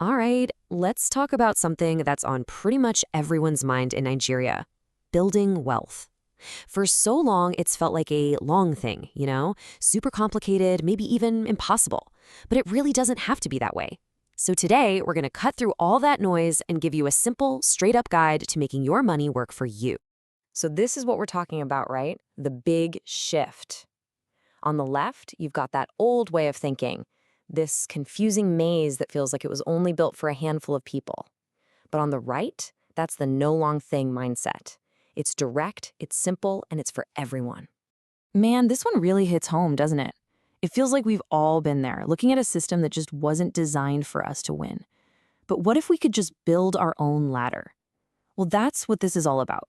All right, let's talk about something that's on pretty much everyone's mind in Nigeria: building wealth. For so long, it's felt like a long thing, super complicated, maybe even impossible. But it really doesn't have to be that way. So today, we're going to cut through all that noise and give you a simple, straight-up guide to making your money work for you. So this is what we're talking about, right? The big shift. On the left, you've got that old way of thinking, this confusing maze that feels like it was only built for a handful of people. But on the right, that's the no long thing mindset. It's direct, it's simple, and it's for everyone. Man, this one really hits home, doesn't it? It feels like we've all been there, looking at a system that just wasn't designed for us to win. But what if we could just build our own ladder? Well, that's what this is all about.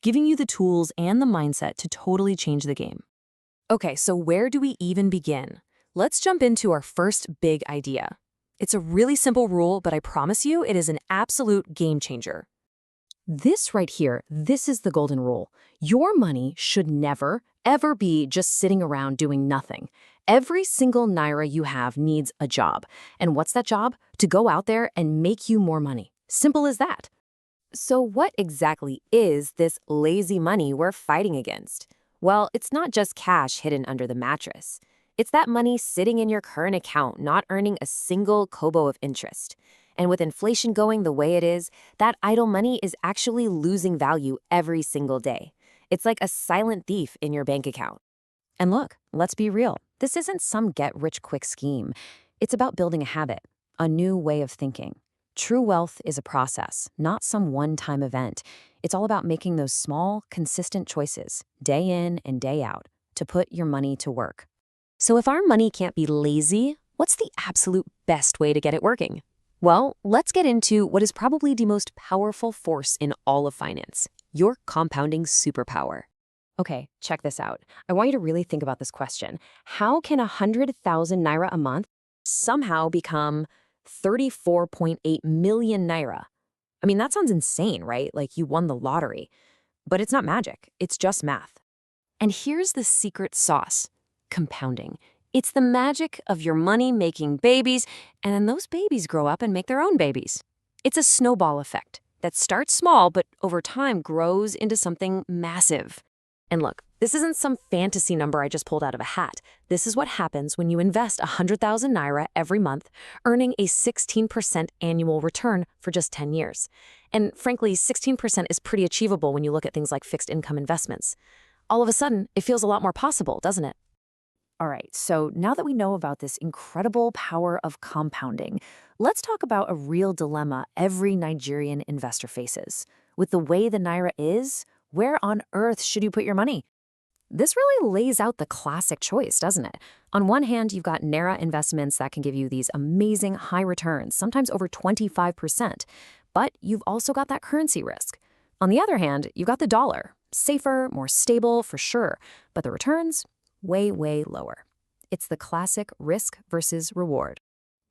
Giving you the tools and the mindset to totally change the game. Okay, so where do we even begin? Let's jump into our first big idea. It's a really simple rule, but I promise you it is an absolute game changer. This right here, this is the golden rule. Your money should never, ever be just sitting around doing nothing. Every single Naira you have needs a job. And what's that job? To go out there and make you more money. Simple as that. So what exactly is this lazy money we're fighting against? Well, it's not just cash hidden under the mattress. It's that money sitting in your current account, not earning a single kobo of interest. And with inflation going the way it is, that idle money is actually losing value every single day. It's like a silent thief in your bank account. And look, let's be real. This isn't some get-rich-quick scheme. It's about building a habit, a new way of thinking. True wealth is a process, not some one-time event. It's all about making those small, consistent choices, day in and day out, to put your money to work. So if our money can't be lazy, what's the absolute best way to get it working? Well, let's get into what is probably the most powerful force in all of finance: your compounding superpower. Okay, check this out. I want you to really think about this question. How can 100,000 Naira a month somehow become 34.8 million Naira? I mean, that sounds insane, right? Like you won the lottery. But it's not magic, it's just math. And here's the secret sauce: compounding. It's the magic of your money making babies, and then those babies grow up and make their own babies. It's a snowball effect that starts small, but over time grows into something massive. And look, this isn't some fantasy number I just pulled out of a hat. This is what happens when you invest 100,000 Naira every month, earning a 16% annual return for just 10 years. And frankly, 16% is pretty achievable when you look at things like fixed income investments. All of a sudden, it feels a lot more possible, doesn't it? All right, so now that we know about this incredible power of compounding, let's talk about a real dilemma every Nigerian investor faces. With the way the Naira is, where on earth should you put your money? This really lays out the classic choice, doesn't it? On one hand, you've got Naira investments that can give you these amazing high returns, sometimes over 25%. But you've also got that currency risk. On the other hand, you've got the dollar. Safer, more stable, for sure. But the returns? Way, way lower. It's the classic risk versus reward.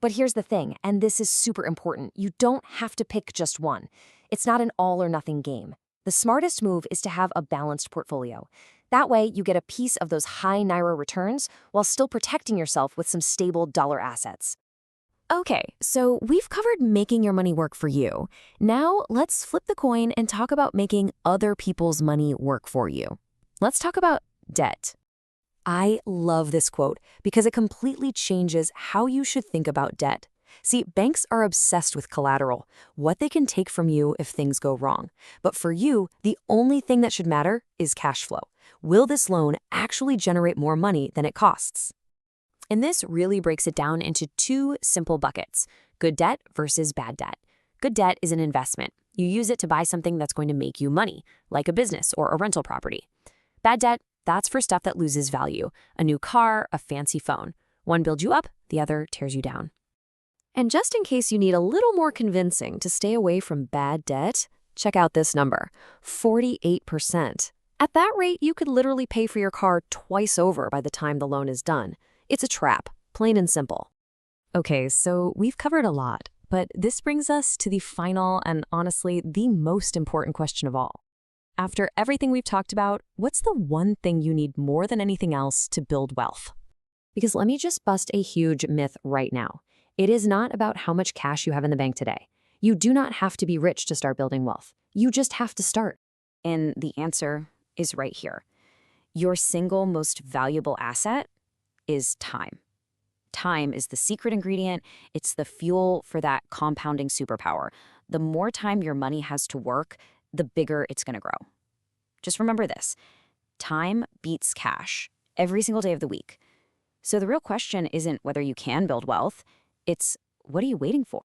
But here's the thing, and this is super important. You don't have to pick just one. It's not an all or nothing game. The smartest move is to have a balanced portfolio. That way, you get a piece of those high Naira returns while still protecting yourself with some stable dollar assets. Okay, so we've covered making your money work for you. Now, let's flip the coin and talk about making other people's money work for you. Let's talk about debt. I love this quote because it completely changes how you should think about debt. See, banks are obsessed with collateral, what they can take from you if things go wrong. But for you, the only thing that should matter is cash flow. Will this loan actually generate more money than it costs? And this really breaks it down into two simple buckets: good debt versus bad debt. Good debt is an investment. You use it to buy something that's going to make you money, like a business or a rental property. Bad debt, that's for stuff that loses value: a new car, a fancy phone. One builds you up, the other tears you down. And just in case you need a little more convincing to stay away from bad debt, check out this number: 48%. At that rate, you could literally pay for your car twice over by the time the loan is done. It's a trap, plain and simple. Okay, so we've covered a lot, but this brings us to the final and honestly the most important question of all. After everything we've talked about, what's the one thing you need more than anything else to build wealth? Because let me just bust a huge myth right now. It is not about how much cash you have in the bank today. You do not have to be rich to start building wealth. You just have to start. And the answer is right here. Your single most valuable asset is time. Time is the secret ingredient. It's the fuel for that compounding superpower. The more time your money has to work, the bigger it's going to grow. Just remember this. Time beats cash every single day of the week. So the real question isn't whether you can build wealth. It's, what are you waiting for?